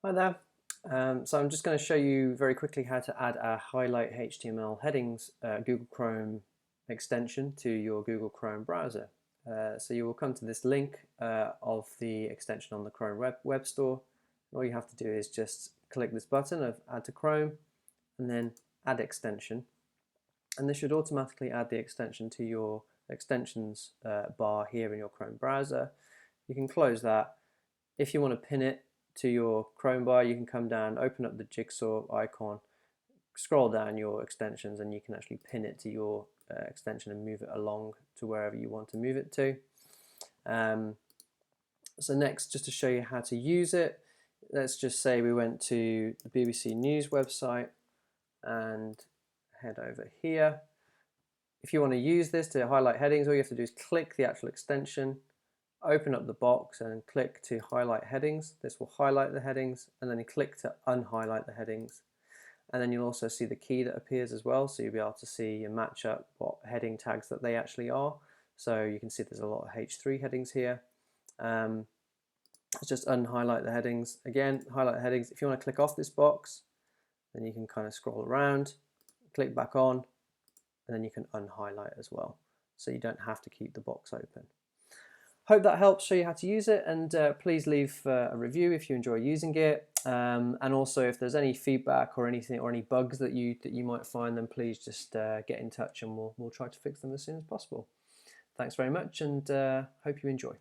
Hi there. So I'm just going to show you very quickly how to add a highlight HTML headings Google Chrome extension to your Google Chrome browser. So you will come to this link of the extension on the Chrome Web Store. All you have to do is just click this button of Add to Chrome and then Add Extension. And this should automatically add the extension to your extensions bar here in your Chrome browser. You can close that. If you want to pin it to your Chrome bar, you can come down, open up the jigsaw icon, scroll down your extensions, and you can actually pin it to your extension and move it along to wherever you want to move it to. So next, just to show you how to use it, let's just say we went to the BBC News website and head over here. If you want to use this to highlight headings, all you have to do is click the actual extension, open up the box and click to highlight headings. This will highlight the headings, and then you click to unhighlight the headings. And then you'll also see the key that appears as well, so you'll be able to see and match up what heading tags that they actually are. So you can see there's a lot of H3 headings here. Let's just unhighlight the headings. Again, highlight the headings. If you want to click off this box, then you can kind of scroll around, click back on, and then you can unhighlight as well. So you don't have to keep the box open. Hope that helps show you how to use it, and please leave a review if you enjoy using it. And also, if there's any feedback or anything or any bugs that you might find, then please just get in touch and we'll try to fix them as soon as possible. Thanks very much, and hope you enjoy.